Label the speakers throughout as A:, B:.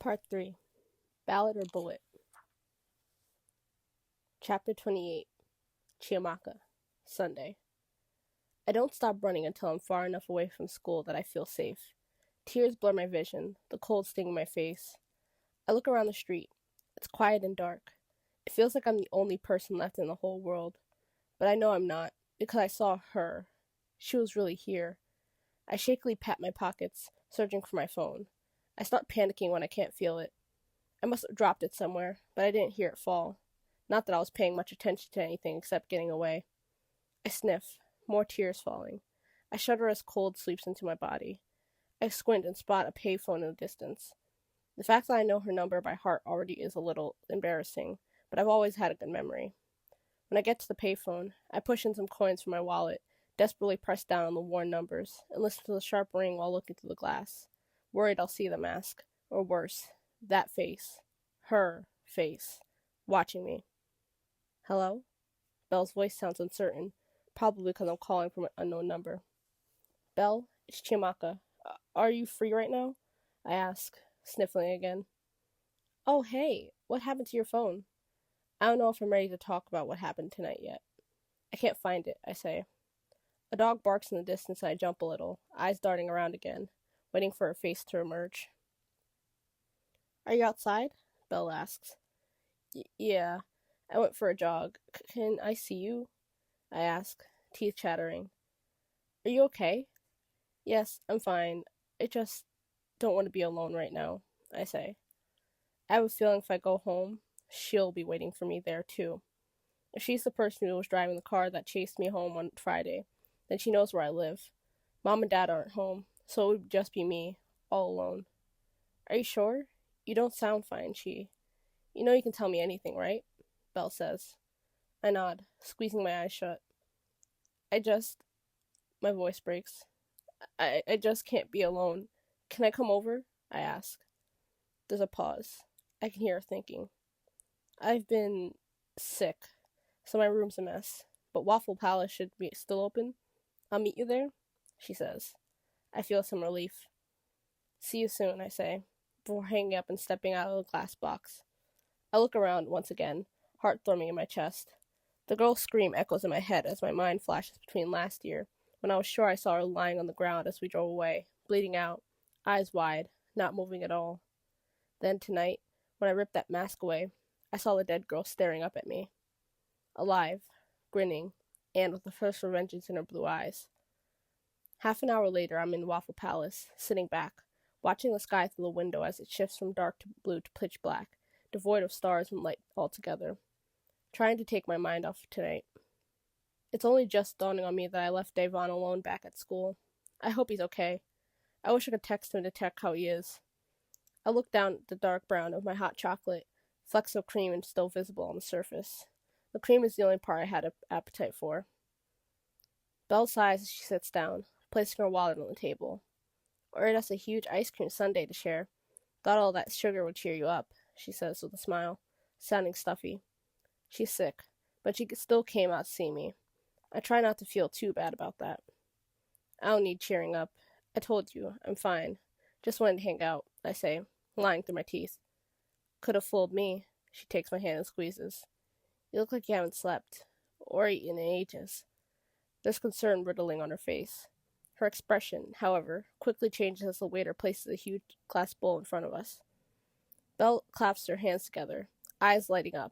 A: Part 3. Ballad or Bullet. Chapter 28. Chiamaka. Sunday. I don't stop running until I'm far enough away from school that I feel safe. Tears blur my vision, the cold sting my face. I look around the street. It's quiet and dark. It feels like I'm the only person left in the whole world. But I know I'm not, because I saw her. She was really here. I shakily pat my pockets, searching for my phone. I start panicking when I can't feel it. I must have dropped it somewhere, but I didn't hear it fall. Not that I was paying much attention to anything except getting away. I sniff, more tears falling. I shudder as cold sweeps into my body. I squint and spot a payphone in the distance. The fact that I know her number by heart already is a little embarrassing, but I've always had a good memory. When I get to the payphone, I push in some coins from my wallet, desperately press down on the worn numbers, and listen to the sharp ring while looking through the glass, worried I'll see the mask, or worse, that face, her face, watching me. Hello? Belle's voice sounds uncertain, probably because I'm calling from an unknown number. Belle, it's Chiamaka. Are you free right now? I ask, sniffling again. Oh, hey, what happened to your phone? I don't know if I'm ready to talk about what happened tonight yet. I can't find it, I say. A dog barks in the distance and I jump a little, eyes darting around again, waiting for her face to emerge. Are you outside? Belle asks. Yeah, I went for a jog. Can I see you? I ask, teeth chattering. Are you okay? Yes, I'm fine. I just don't want to be alone right now, I say. I have a feeling if I go home, she'll be waiting for me there too. If she's the person who was driving the car that chased me home on Friday, then she knows where I live. Mom and Dad aren't home, so it would just be me, all alone. Are you sure? You don't sound fine, she. You know you can tell me anything, right? Belle says. I nod, squeezing my eyes shut. My voice breaks. I just can't be alone. Can I come over? I ask. There's a pause. I can hear her thinking. I've been sick, so my room's a mess, but Waffle Palace should be still open. I'll meet you there, she says. I feel some relief. See you soon, I say, before hanging up and stepping out of the glass box. I look around once again, heart thrumming in my chest. The girl's scream echoes in my head as my mind flashes between last year, when I was sure I saw her lying on the ground as we drove away, bleeding out, eyes wide, not moving at all. Then tonight, when I ripped that mask away, I saw the dead girl staring up at me. Alive, grinning, and with the thirst for vengeance in her blue eyes. Half an hour later, I'm in Waffle Palace, sitting back, watching the sky through the window as it shifts from dark to blue to pitch black, devoid of stars and light altogether, trying to take my mind off tonight. It's only just dawning on me that I left Davon alone back at school. I hope he's okay. I wish I could text him to check how he is. I look down at the dark brown of my hot chocolate, flecks of cream still visible on the surface. The cream is the only part I had an appetite for. Belle sighs as she sits down, placing her wallet on the table. Ordered us a huge ice cream sundae to share. Thought all that sugar would cheer you up, she says with a smile, sounding stuffy. She's sick, but she still came out to see me. I try not to feel too bad about that. I don't need cheering up. I told you, I'm fine. Just wanted to hang out, I say, lying through my teeth. Could have fooled me. She takes my hand and squeezes. You look like you haven't slept, or eaten in ages. There's concern riddling on her face. Her expression, however, quickly changes as the waiter places a huge glass bowl in front of us. Belle claps her hands together, eyes lighting up.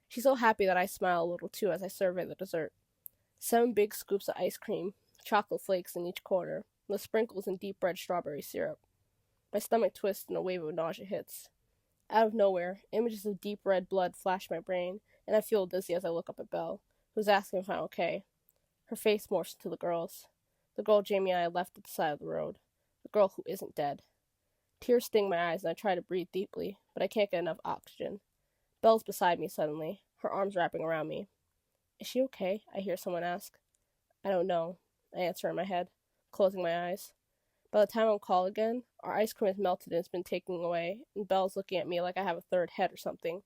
A: She's so happy that I smile a little too as I survey the dessert. 7 big scoops of ice cream, chocolate flakes in each corner, with sprinkles and deep red strawberry syrup. My stomach twists and a wave of nausea hits. Out of nowhere, images of deep red blood flash my brain, and I feel dizzy as I look up at Belle, who's asking if I'm okay. Her face morphs into the girl's. The girl Jamie and I left at the side of the road. The girl who isn't dead. Tears sting my eyes and I try to breathe deeply, but I can't get enough oxygen. Belle's beside me suddenly, her arms wrapping around me. Is she okay? I hear someone ask. I don't know, I answer in my head, closing my eyes. By the time I'm called again, our ice cream has melted and it's been taken away, and Belle's looking at me like I have a third head or something.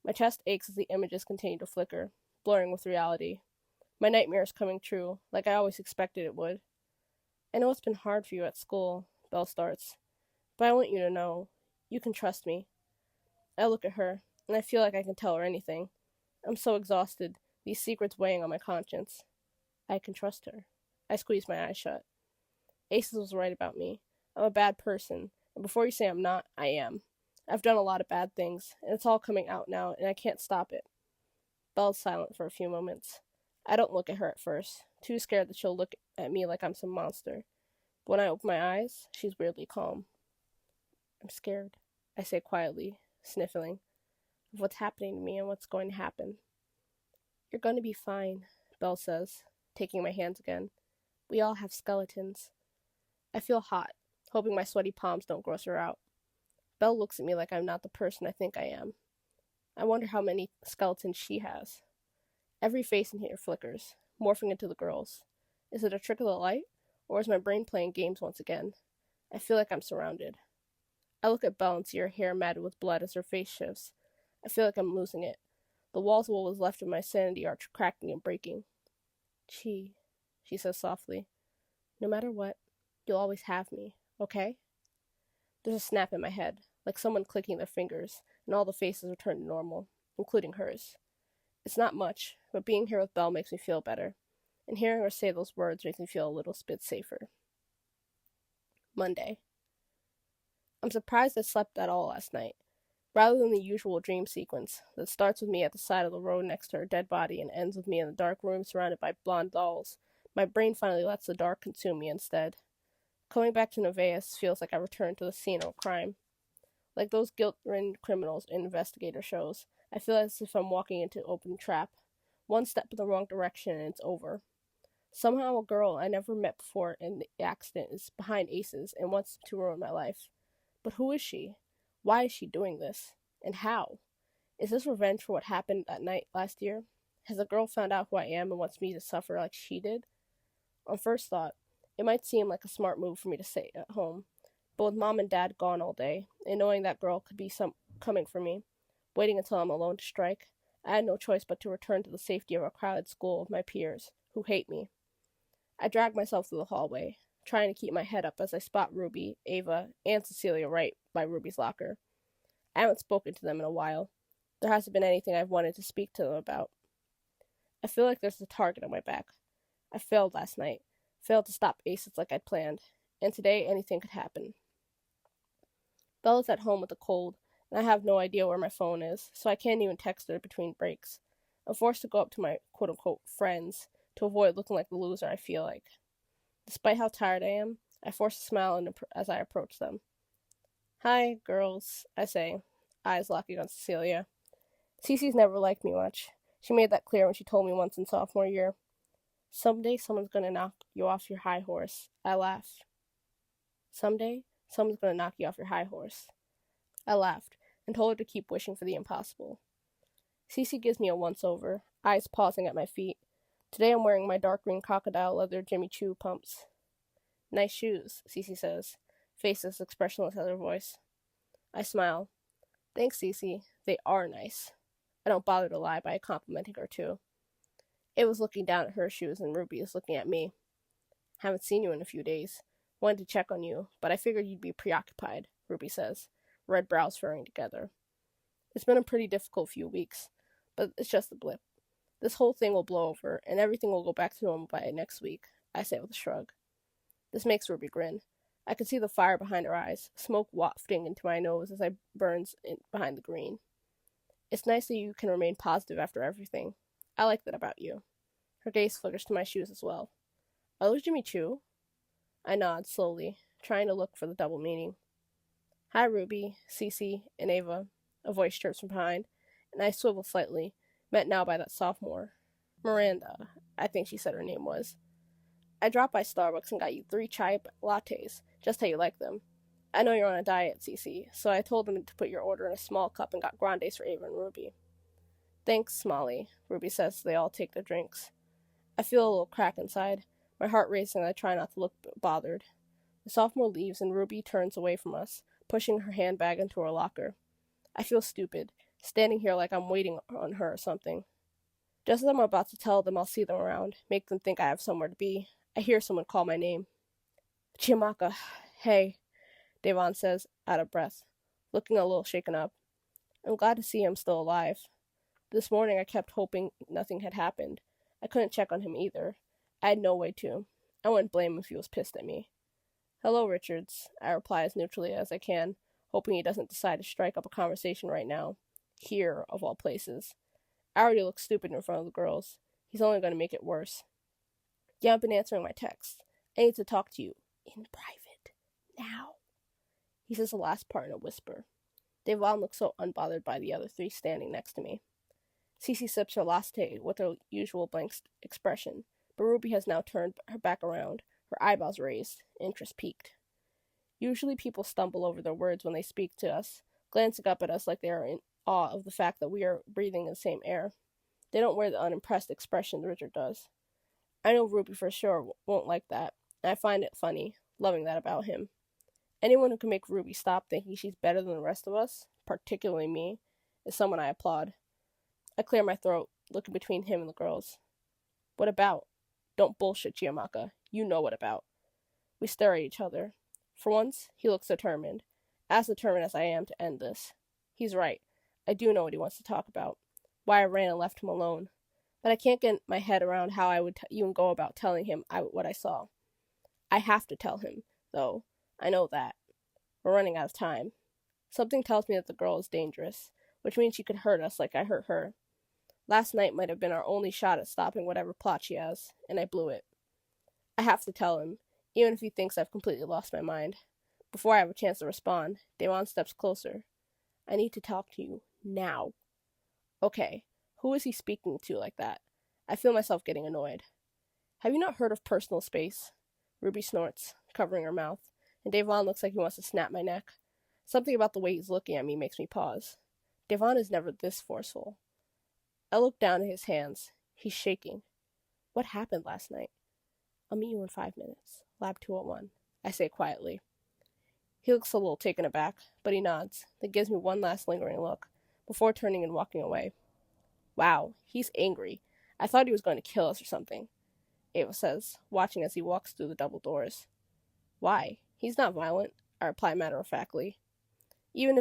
A: My chest aches as the images continue to flicker, blurring with reality. My nightmare is coming true, like I always expected it would. I know it's been hard for you at school, Belle starts, but I want you to know, You can trust me. I look at her, and I feel like I can tell her anything. I'm so exhausted, these secrets weighing on my conscience. I can trust her. I squeeze my eyes shut. Aces was right about me. I'm a bad person, and before you say I'm not, I am. I've done a lot of bad things, and it's all coming out now, and I can't stop it. Belle's silent for a few moments. I don't look at her at first, too scared that she'll look at me like I'm some monster. But when I open my eyes, she's weirdly calm. I'm scared, I say quietly, sniffling, of what's happening to me and what's going to happen. You're going to be fine, Belle says, taking my hands again. We all have skeletons. I feel hot, hoping my sweaty palms don't gross her out. Belle looks at me like I'm not the person I think I am. I wonder how many skeletons she has. Every face in here flickers, morphing into the girl's. Is it a trick of the light, or is my brain playing games once again? I feel like I'm surrounded. I look at Belle and see her hair matted with blood as her face shifts. I feel like I'm losing it. The walls of what was left of my sanity are cracking and breaking. Chi, she says softly. No matter what, you'll always have me, okay? There's a snap in my head, like someone clicking their fingers, and all the faces return to normal, including hers. It's not much, but being here with Belle makes me feel better, and hearing her say those words makes me feel a little bit safer. Monday. I'm surprised I slept at all last night. Rather than the usual dream sequence that starts with me at the side of the road next to her dead body and ends with me in the dark room surrounded by blonde dolls, my brain finally lets the dark consume me instead. Coming back to Nevaeh feels like I returned to the scene of a crime. Like those guilt-ridden criminals in investigator shows, I feel as if I'm walking into an open trap. One step in the wrong direction and it's over. Somehow a girl I never met before in the accident is behind Aces and wants to ruin my life. But who is she? Why is she doing this? And how? Is this revenge for what happened that night last year? Has the girl found out who I am and wants me to suffer like she did? On first thought, it might seem like a smart move for me to stay at home, but with Mom and Dad gone all day, and knowing that girl could be coming for me, waiting until I'm alone to strike, I had no choice but to return to the safety of a crowded school of my peers, who hate me. I drag myself through the hallway, trying to keep my head up as I spot Ruby, Ava, and Cecilia right by Ruby's locker. I haven't spoken to them in a while. There hasn't been anything I've wanted to speak to them about. I feel like there's a target on my back. I failed last night, failed to stop Aces like I'd planned, and today anything could happen. Bella's at home with a cold, and I have no idea where my phone is, so I can't even text her between breaks. I'm forced to go up to my quote-unquote friends to avoid looking like the loser I feel like. Despite how tired I am, I force a smile as I approach them. Hi, girls, I say, eyes locking on Cecilia. Cece's never liked me much. She made that clear when she told me once in sophomore year. Someday someone's gonna knock you off your high horse. I laughed. Someday someone's gonna knock you off your high horse. I laughed and told her to keep wishing for the impossible. Cece gives me a once-over, eyes pausing at my feet. Today I'm wearing my dark green crocodile leather Jimmy Choo pumps. Nice shoes, Cece says, face as expressionless as her voice. I smile. Thanks, Cece. They are nice. I don't bother to lie by complimenting her too. Ava's looking down at her shoes and Ruby is looking at me. Haven't seen you in a few days. Wanted to check on you, but I figured you'd be preoccupied, Ruby says, red brows furrowing together. It's been a pretty difficult few weeks, but it's just a blip. This whole thing will blow over, and everything will go back to normal by next week, I say with a shrug. This makes Ruby grin. I can see the fire behind her eyes, smoke wafting into my nose as I burns behind the green. It's nice that you can remain positive after everything. I like that about you. Her gaze flickers to my shoes as well. Are those Jimmy Choo? I nod slowly, trying to look for the double meaning. Hi, Ruby, Cece, and Ava, a voice chirps from behind, and I swivel slightly, met now by that sophomore. Miranda, I think she said her name was. I dropped by Starbucks and got you 3 chai lattes, just how you like them. I know you're on a diet, Cece, so I told them to put your order in a small cup and got grandes for Ava and Ruby. Thanks, Molly, Ruby says as they all take their drinks. I feel a little crack inside, my heart racing and I try not to look bothered. The sophomore leaves and Ruby turns away from us, pushing her handbag into her locker. I feel stupid, standing here like I'm waiting on her or something. Just as I'm about to tell them I'll see them around, make them think I have somewhere to be, I hear someone call my name. Chiamaka, hey, Devon says, out of breath. looking a little shaken up. I'm glad to see him still alive. This morning I kept hoping nothing had happened. I couldn't check on him either. I had no way to. I wouldn't blame him if he was pissed at me. Hello, Richards, I reply as neutrally as I can, hoping he doesn't decide to strike up a conversation right now. Here, of all places. I already look stupid in front of the girls. He's only going to make it worse. You haven't been answering my texts. I need to talk to you. In private. Now. He says the last part in a whisper. Devon looks so unbothered by the other three standing next to me. Cece sips her latte with her usual blank expression, but Ruby has now turned her back around, her eyebrows raised, interest piqued. Usually people stumble over their words when they speak to us, glancing up at us like they are in awe of the fact that we are breathing in the same air. They don't wear the unimpressed expression Richard does. I know Ruby for sure won't like that, and I find it funny, loving that about him. Anyone who can make Ruby stop thinking she's better than the rest of us, particularly me, is someone I applaud. I clear my throat, looking between him and the girls. What about? Don't bullshit, Chiamaka. You know what about. We stare at each other. For once, he looks determined, as determined as I am to end this. He's right. I do know what he wants to talk about. Why I ran and left him alone. But I can't get my head around how I would even go about telling him what I saw. I have to tell him, though. I know that. We're running out of time. Something tells me that the girl is dangerous, which means she could hurt us like I hurt her. Last night might have been our only shot at stopping whatever plot she has, and I blew it. I have to tell him, even if he thinks I've completely lost my mind. Before I have a chance to respond, Devon steps closer. I need to talk to you, now. Okay, who is he speaking to like that? I feel myself getting annoyed. Have you not heard of personal space? Ruby snorts, covering her mouth, and Devon looks like he wants to snap my neck. Something about the way he's looking at me makes me pause. Devon is never this forceful. I look down at his hands. He's shaking. What happened last night? I'll meet you in 5 minutes. Lab 201. I say quietly. He looks a little taken aback, but he nods, then gives me one last lingering look, before turning and walking away. Wow, he's angry. I thought he was going to kill us or something, Ava says, watching as he walks through the double doors. Why? He's not violent, I reply matter-of-factly. Even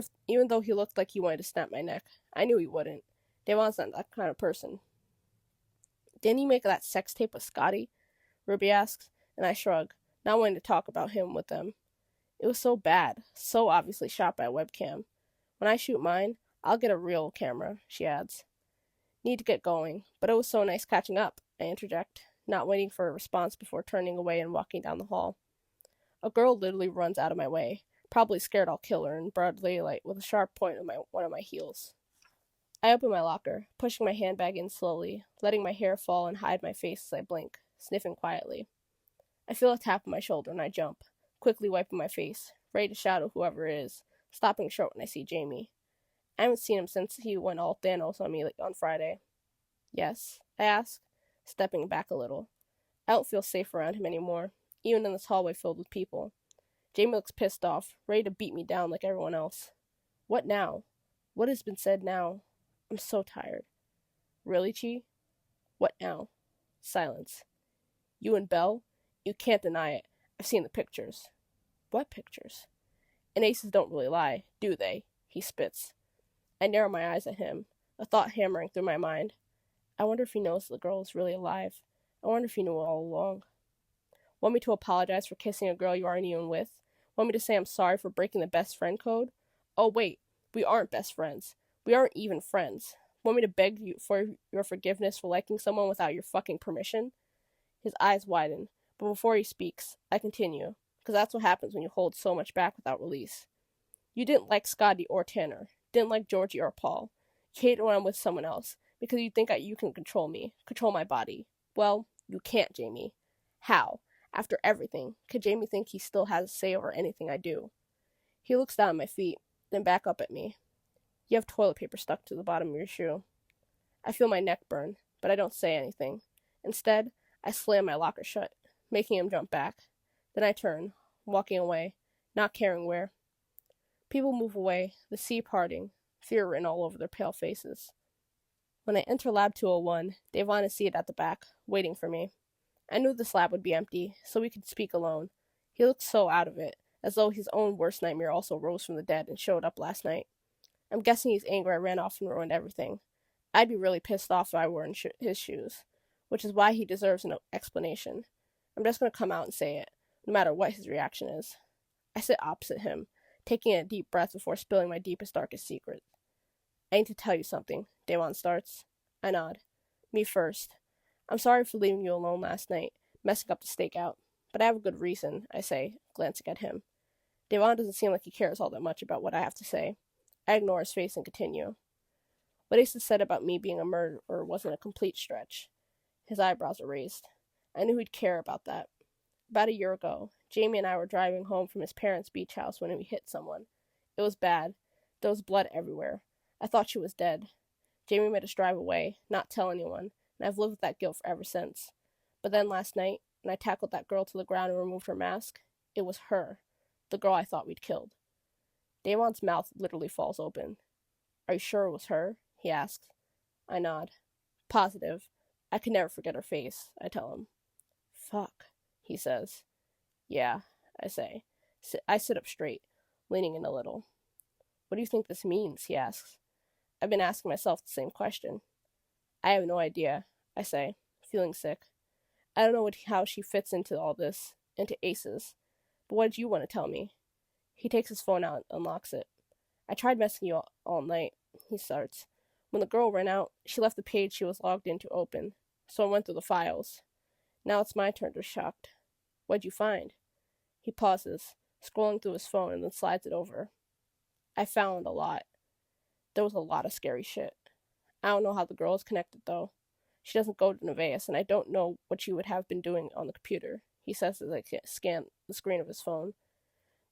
A: though he looked like he wanted to snap my neck, I knew he wouldn't. Devon's not that kind of person. Didn't he make that sex tape with Scotty? Ruby asks, and I shrug, not wanting to talk about him with them. It was so bad, so obviously shot by a webcam. When I shoot mine, I'll get a real camera, she adds. Need to get going, but it was so nice catching up, I interject, not waiting for a response before turning away and walking down the hall. A girl literally runs out of my way, probably scared I'll kill her in broad daylight with a sharp point of one of my heels. I open my locker, pushing my handbag in slowly, letting my hair fall and hide my face as I blink, sniffing quietly. I feel a tap on my shoulder and I jump, quickly wiping my face, ready to shadow whoever it is, stopping short when I see Jamie. I haven't seen him since he went all Thanos on me on Friday. Yes, I ask, stepping back a little. I don't feel safe around him anymore, even in this hallway filled with people. Jamie looks pissed off, ready to beat me down like everyone else. What now? What has been said now? I'm so tired. Really, Chi? What now? Silence. You and Belle? You can't deny it. I've seen the pictures. What pictures? And aces don't really lie, do they? He spits. I narrow my eyes at him, a thought hammering through my mind. I wonder if he knows the girl is really alive. I wonder if he knew all along. Want me to apologize for kissing a girl you aren't even with? Want me to say I'm sorry for breaking the best friend code? Oh, wait. We aren't best friends. We aren't even friends. Want me to beg you for your forgiveness for liking someone without your fucking permission? His eyes widen, but before he speaks, I continue, because that's what happens when you hold so much back without release. You didn't like Scotty or Tanner, didn't like Georgie or Paul. You hate it when I'm with someone else, because you think that you can control me, control my body. Well, you can't, Jamie. How? After everything, could Jamie think he still has a say over anything I do? He looks down at my feet, then back up at me. You have toilet paper stuck to the bottom of your shoe. I feel my neck burn, but I don't say anything. Instead, I slam my locker shut, making him jump back. Then I turn, walking away, not caring where. People move away, the sea parting, fear written all over their pale faces. When I enter Lab 201, Devon is seated at the back, waiting for me. I knew this lab would be empty, so we could speak alone. He looked so out of it, as though his own worst nightmare also rose from the dead and showed up last night. I'm guessing he's angry I ran off and ruined everything. I'd be really pissed off if I were in his shoes, which is why he deserves an explanation. I'm just going to come out and say it, no matter what his reaction is. I sit opposite him, taking a deep breath before spilling my deepest, darkest secret. I need to tell you something, Daewon starts. I nod. Me first. I'm sorry for leaving you alone last night, messing up the stakeout, but I have a good reason, I say, glancing at him. Daewon doesn't seem like he cares all that much about what I have to say. I ignore his face and continue. What Asa said about me being a murderer wasn't a complete stretch. His eyebrows are raised. I knew he'd care about that. About a year ago, Jamie and I were driving home from his parents' beach house when we hit someone. It was bad. There was blood everywhere. I thought she was dead. Jamie made us drive away, not tell anyone, and I've lived with that guilt ever since. But then last night, when I tackled that girl to the ground and removed her mask, it was her, the girl I thought we'd killed. Daewon's mouth literally falls open. Are you sure it was her? He asks. I nod. Positive. I could never forget her face, I tell him. Fuck, he says. Yeah, I say. I sit up straight, leaning in a little. What do you think this means? He asks. I've been asking myself the same question. I have no idea, I say, feeling sick. I don't know how she fits into all this, into Aces. But what did you want to tell me? He takes his phone out and unlocks it. I tried messaging you all night, he starts. When the girl ran out, she left the page she was logged in to open, so I went through the files. Now it's my turn to be shocked. What'd you find? He pauses, scrolling through his phone and then slides it over. I found a lot. There was a lot of scary shit. I don't know how the girl is connected, though. She doesn't go to Nevaeh, and I don't know what she would have been doing on the computer, he says as I scan the screen of his phone.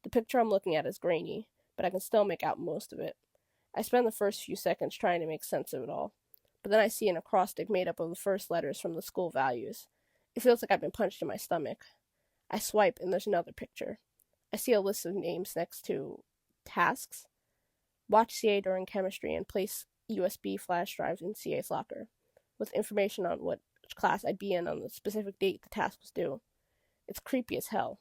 A: The picture I'm looking at is grainy, but I can still make out most of it. I spend the first few seconds trying to make sense of it all, but then I see an acrostic made up of the first letters from the school values. It feels like I've been punched in my stomach. I swipe, and there's another picture. I see a list of names next to tasks. Watch CA during chemistry and place USB flash drives in CA's locker, with information on what class I'd be in on the specific date the task was due. It's creepy as hell.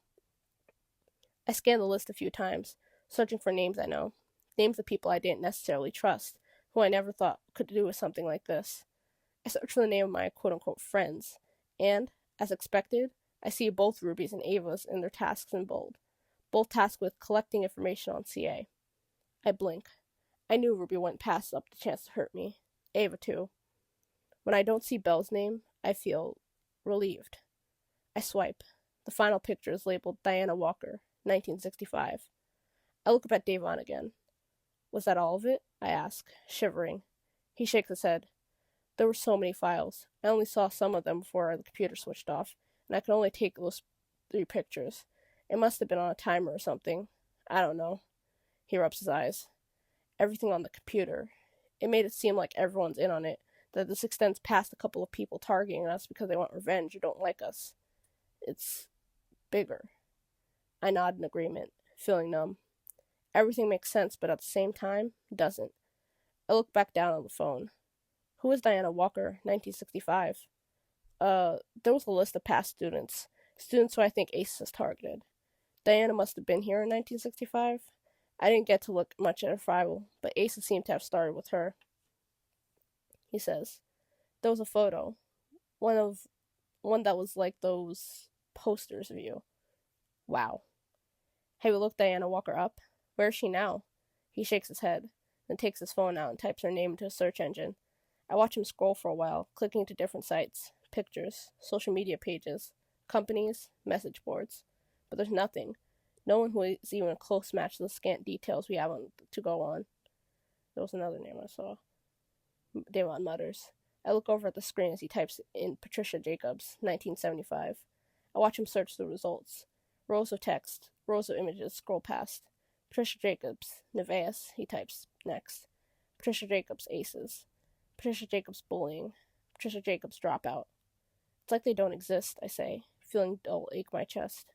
A: I scan the list a few times, searching for names I know, names of people I didn't necessarily trust, who I never thought could do with something like this. I search for the name of my quote-unquote friends, and, as expected, I see both Ruby's and Ava's in their tasks in bold, both tasked with collecting information on CA. I blink. I knew Ruby wouldn't pass up the chance to hurt me. Ava, too. When I don't see Belle's name, I feel relieved. I swipe. The final picture is labeled Diana Walker, 1965. I look up at Daewon again. Was that all of it? I ask, shivering. He shakes his head. There were so many files. I only saw some of them before the computer switched off, and I could only take those 3 pictures. It must have been on a timer or something. I don't know. He rubs his eyes. Everything on the computer. It made it seem like everyone's in on it, that this extends past a couple of people targeting us because they want revenge or don't like us. It's bigger. I nod in agreement, feeling numb. Everything makes sense, but at the same time, doesn't. I look back down on the phone. Who is Diana Walker, 1965? There was a list of past students who I think Ace has targeted. Diana must have been here in 1965. I didn't get to look much at her file, but Asa seemed to have started with her. He says, there was a photo. One that was like those posters of you. Wow. Have you looked Diana Walker up? Where is she now? He shakes his head, then takes his phone out and types her name into a search engine. I watch him scroll for a while, clicking to different sites, pictures, social media pages, companies, message boards. But there's nothing. No one who is even a close match to the scant details we have to go on. There was another name I saw. Daewon mutters. I look over at the screen as he types in Patricia Jacobs, 1975. I watch him search the results. Rows of text, rows of images scroll past. Patricia Jacobs, Nevaeh, he types next. Patricia Jacobs, Aces. Patricia Jacobs, bullying. Patricia Jacobs, dropout. It's like they don't exist, I say, feeling dull ache my chest.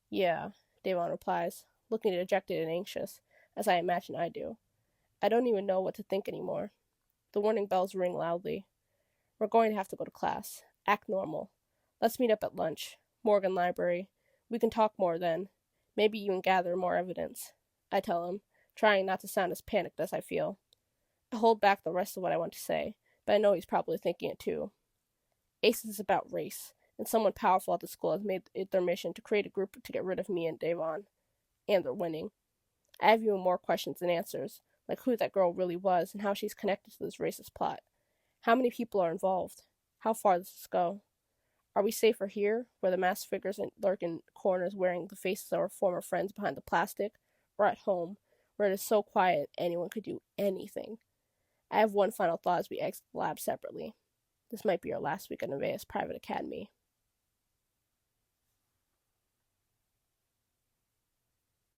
A: Yeah, Daewon replies, looking dejected and anxious, as I imagine I do. I don't even know what to think anymore. The warning bells ring loudly. We're going to have to go to class. Act normal. Let's meet up at lunch. Morgan Library. We can talk more then. Maybe even gather more evidence, I tell him, trying not to sound as panicked as I feel. I hold back the rest of what I want to say, but I know he's probably thinking it too. Ace is about race, and someone powerful at the school has made it their mission to create a group to get rid of me and Davon. And they're winning. I have even more questions than answers, like who that girl really was and how she's connected to this racist plot. How many people are involved? How far does this go? Are we safer here, where the masked figures lurk in corners wearing the faces of our former friends behind the plastic, or at home, where it is so quiet anyone could do anything? I have one final thought as we exit the lab separately. This might be our last week at Nevaeh's private academy.